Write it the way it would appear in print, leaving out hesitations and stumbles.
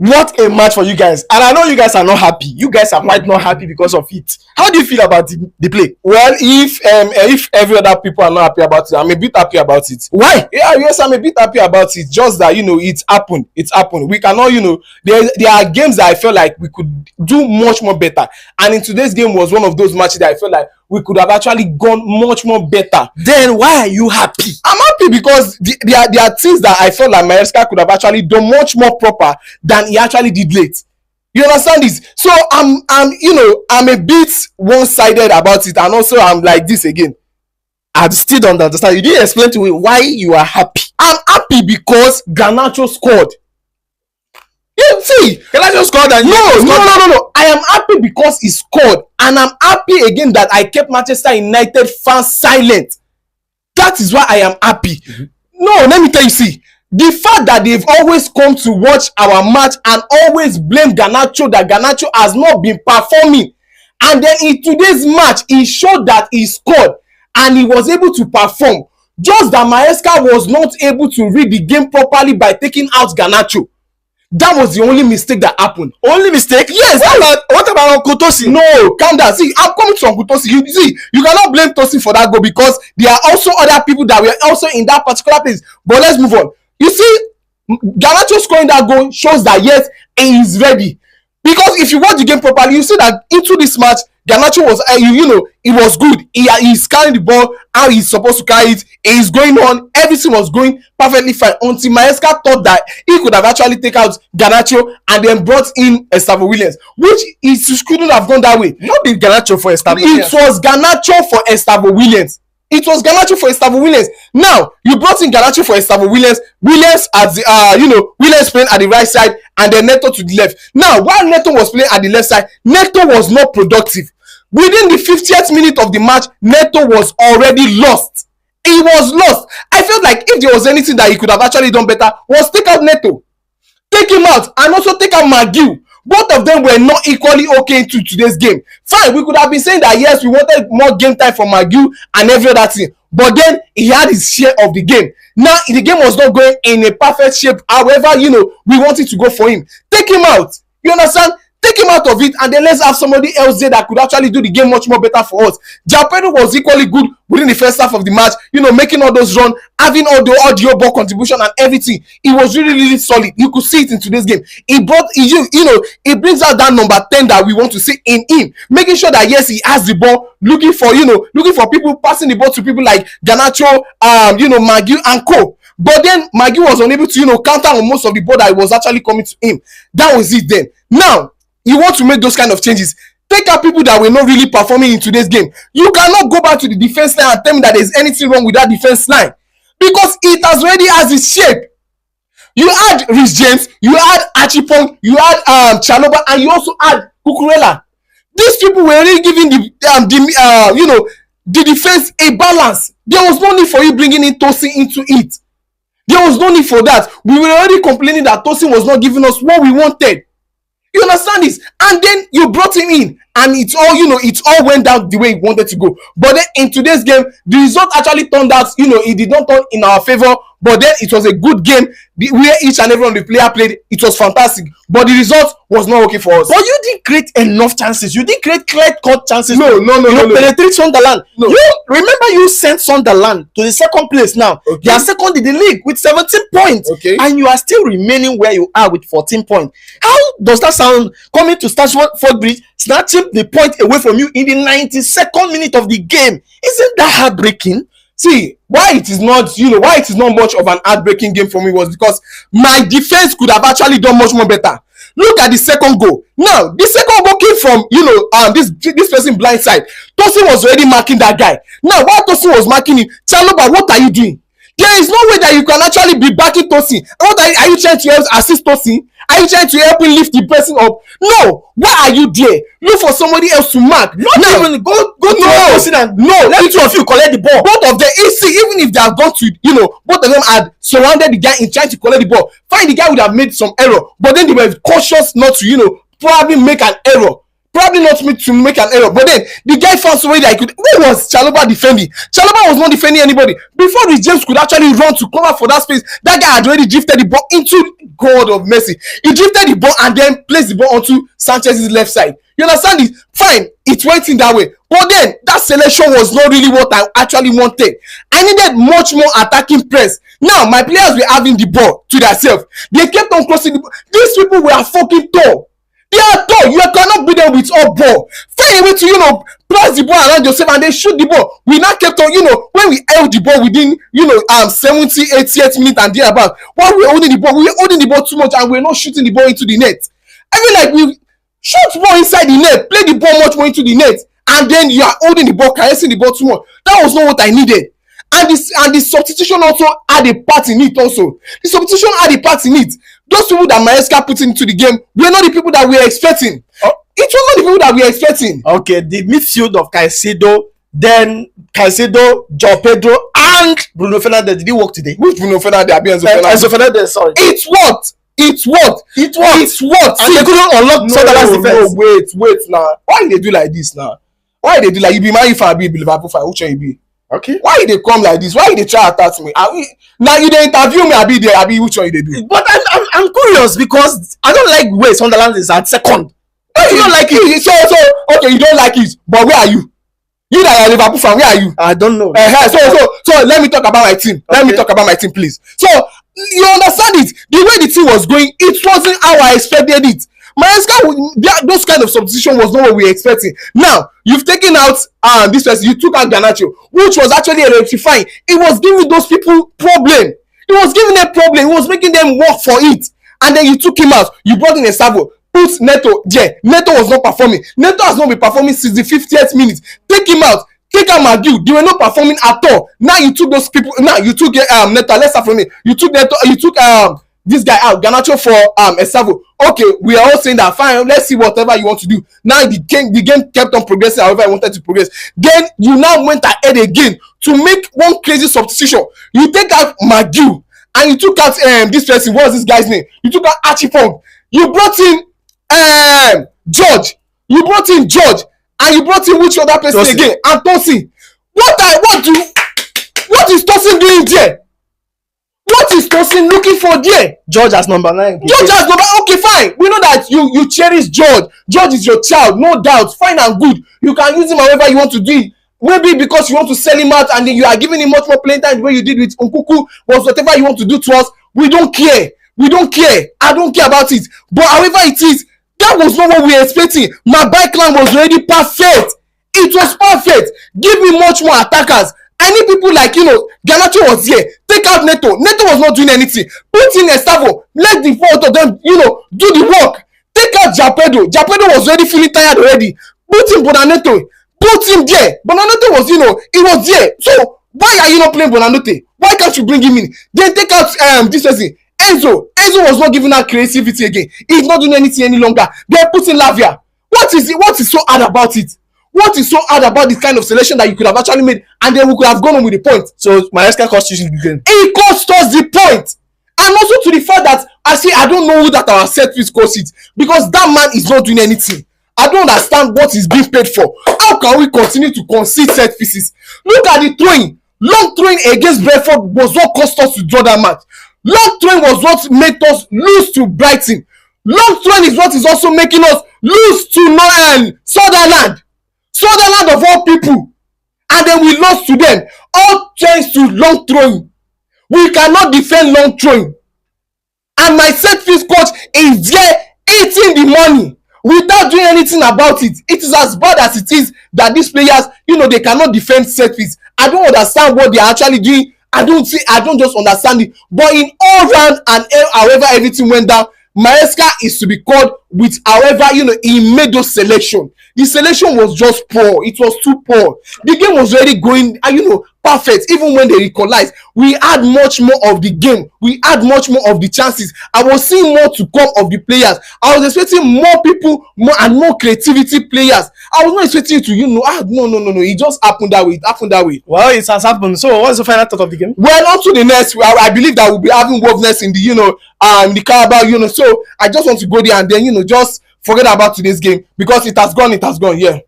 What a match for you guys. And I know you guys are not happy. You guys are quite not happy because of it. How do you feel about the play? Well, if every other people are not happy about it, I'm a bit happy about it. Why? Yeah, yes, I'm a bit happy about it. Just that, it happened. It's happened. We cannot, there are games that I felt like we could do much more better. And in today's game was one of those matches that I felt like we could have actually gone much more better. Then why are you happy? I'm happy because there are things that I felt like Maresca could have actually done much more proper than he actually did late. You understand this? So I'm a bit one-sided about it, and also I'm like this again. I still don't understand. You didn't explain to me why you are happy. I'm happy because Garnacho scored. You see, Garnacho scored and no. I am happy because he scored, and I'm happy again that I kept Manchester United fans silent. That is why I am happy. Mm-hmm. No, let me tell you, see, the fact that they've always come to watch our match and always blame Garnacho, that Garnacho has not been performing, and then in today's match he showed that he scored and he was able to perform. Just that Maresca was not able to read the game properly by taking out Garnacho. That was the only mistake that happened. Only mistake? Yes. What about Uncle Tosin? No, calm down. See, I'm coming to Uncle Tosin. You cannot blame Tosin for that goal because there are also other people that were also in that particular place. But let's move on. You see, Garnacho scoring that goal shows that yes, he is ready. Because if you watch the game properly, you see that into this match, Garnacho was, it was good. He's carrying the ball how he's supposed to carry it. He's going on. Everything was going perfectly fine until Maresca thought that he could have actually taken out Garnacho and then brought in Stamford Williams, which he couldn't have gone that way. Not the Garnacho for Stamford Williams. It was Garnacho for Stamford Williams. It was Garnacho for Stamford Williams. Now you brought in Garnacho for Stamford Williams. Williams at the Williams playing at the right side and then Neto to the left. Now while Neto was playing at the left side, Neto was not productive. Within the 50th minute of the match, Neto was already lost. He was lost. I felt like if there was anything that he could have actually done better, was take out Neto, take him out, and also take out Mujeeb. Both of them were not equally okay into today's game. Fine, we could have been saying that yes, we wanted more game time from Mujeeb and every other thing, but then he had his share of the game. Now the game was not going in a perfect shape. However, we wanted to go for him. Take him out. You understand? Take him out of it, and then let's have somebody else there that could actually do the game much more better for us. Pedro was equally good within the first half of the match, making all those runs, having all the audio ball contribution and everything. He was really, really solid. You could see it in today's game. He brings out that number 10 that we want to see in him, making sure that yes, he has the ball, looking for people, passing the ball to people like Garnacho, Mujeeb and co. But then Mujeeb was unable to, counter on most of the ball that was actually coming to him. That was it then. Now, you want to make those kind of changes. Take out people that were not really performing in today's game. You cannot go back to the defense line and tell me that there's anything wrong with that defense line, because it has already has its shape. You had Rhys James, you had Achipong, you had Chaloba, and you also had Cucurella. These people were already giving the defense a balance. There was no need for you bringing in Tosin into it. There was no need for that. We were already complaining that Tosin was not giving us what we wanted. You understand this? And then you brought him in, and it's all went down the way it wanted to go. But then in today's game, the result actually turned out, it did not turn in our favor. But then it was a good game where each and every one of the player played. It was fantastic, but the result was not okay for us. But you didn't create enough chances. You didn't create clear-cut chances. No. Penetrate Sunderland. No. You remember you sent Sunderland to the second place now. Okay. They are second in the league with 17 points. Okay. And you are still remaining where you are with 14 points. How does that sound? Coming to Stamford Bridge, snatching the point away from you in the 92nd minute of the game. Isn't that heartbreaking? See, why it is not much of an heartbreaking game for me was because my defense could have actually done much more better. Look at the second goal. Now, the second goal came from, this person blindside. Tosin was already marking that guy. Now, while Tosin was marking him, Chaloba, what are you doing? There is no way that you can actually be backing Tosin. What are you trying to help assist Tosin? Are you trying to help him lift the person up? No. Why are you there? Look for somebody else to mark. Not now, even go to Tosin and let the two of you collect the ball. Both of them, even if they have gone to, both of them had surrounded the guy in trying to collect the ball. Fine, the guy would have made some error, but then they were cautious not to, probably make an error. Probably not me to make an error, but then the guy found some way that he could. Where was Chalobah defending? Chalobah was not defending anybody. Before the James could actually run to cover for that space, that guy had already drifted the ball into God of mercy. He drifted the ball and then placed the ball onto Sanchez's left side. You understand it? Fine, it went in that way. But then that selection was not really what I actually wanted. I needed much more attacking press. Now my players were having the ball to themselves. They kept on crossing the ball. These people were fucking tall. They are tall. You cannot beat them with all ball. Find a way to, pass the ball around yourself and then shoot the ball. We now kept on, when we held the ball within, 70, 88 minutes and thereabout. While we were holding the ball, we were holding the ball too much and we were not shooting the ball into the net. I feel like we shoot ball inside the net, play the ball much more into the net, and then you are holding the ball, caressing the ball too much. That was not what I needed. And the substitution also had a part in it also. The substitution had a part in it. Those people that Maresca put into the game were not the people that we were expecting. It was not the people that we were expecting. Okay, the midfield of Caicedo, then Caicedo, João Pedro, and Bruno Fernandes. Did it work today? Which Bruno Fernandes? Enzo Fernandez, sorry. It's what? And they couldn't unlock Sunderland's defense. No, wait now. Why they do like this now? Why they do like you be Man U fan, be Liverpool fan, which one you be? Okay. Why they come like this? Why they try to attack me? Now you dey interview me, I be which one you dey do? But I'm curious because I don't like where Sunderland is at second. You don't like it. So okay, you don't like it, but where are you? You that are Liverpool fan, where are you? I don't know. So let me talk about my team. Let me talk about my team, please. So you understand it? The way the team was going, it wasn't how I expected it. Maresca, those kind of substitution was not what we were expecting. Now you've taken out this person. You took out Garnacho, which was actually electrifying. It was giving those people problem. It was giving them problem. It was making them work for it. And then you took him out. You brought in a Savo. Put Neto. Yeah, Neto was not performing. Neto has not been performing since the 50th minute. Take him out. Take out Mujeeb. They were not performing at all. Now you took those people. Now you took Neto. Let's start from it. You took Neto. You took this guy out, Garnacho for Esavo. Okay, we are all saying that fine. Let's see whatever you want to do. Now the game kept on progressing however I wanted to progress. Then you now went ahead again to make one crazy substitution. You take out Mujeeb and you took out this person. What was this guy's name? You took out Archipong. You brought in George. You brought in George and you brought in which other person Tosin again? And Tosin. What is Tosin doing there? What is Tosin looking for there? George as number 9. George as number. Okay, fine. We know that you cherish George. George is your child, no doubt. Fine and good. You can use him however you want to do it. Maybe because you want to sell him out and then you are giving him much more playing time the way you did with Nkuku. Was whatever you want to do to us. We don't care. We don't care. I don't care about it. But however it is, that was not what we were expecting. My bike line was already perfect. It was perfect. Give me much more attackers. I need people like, Garnacho was here. Take out Neto. Neto was not doing anything. Put in Estavo. Let the four of them, do the work. Take out Japedo. Japedo was already feeling tired already. Put in Bonanote. Put him there. Bonanote was, he was there. So, why are you not playing Bonanote? Why can't you bring him in? Then take out this person. Enzo was not giving out creativity again. He's not doing anything any longer. Then put in Lavia. What is so hard about it? What is so hard about this kind of selection that you could have actually made and then we could have gone on with the point? So Maresca cost you the game. It cost us the point. And also to the fact that I don't know who that our set piece cost it because that man is not doing anything. I don't understand what he's being paid for. How can we continue to concede set pieces? Look at the throwing. Long throwing against Brentford was what cost us to draw that match. Long throwing was what made us lose to Brighton. Long throwing is what is also making us lose to Sunderland. Sunderland of all people. And then we lost to them. All thanks to long throwing. We cannot defend long throwing. And my set piece coach is there eating the money without doing anything about it. It is as bad as it is that these players, they cannot defend set piece. I don't understand what they are actually doing. I don't just understand it. But in all round and however everything went down, Maresca is to be called with however, he made those selection. The selection was just poor. It was too poor. The game was already going, perfect. Even when they equalized, we had much more of the game. We had much more of the chances. I was seeing more to come of the players. I was expecting more people, more creativity players. I was not expecting to, no. It just happened that way. It happened that way. Well, it has happened. So, what's the final thought of the game? Well, up to the next, I believe that we'll be having Wolves next in the, the Carabao, So I just want to go there and then, just forget about today's game because it has gone. Yeah.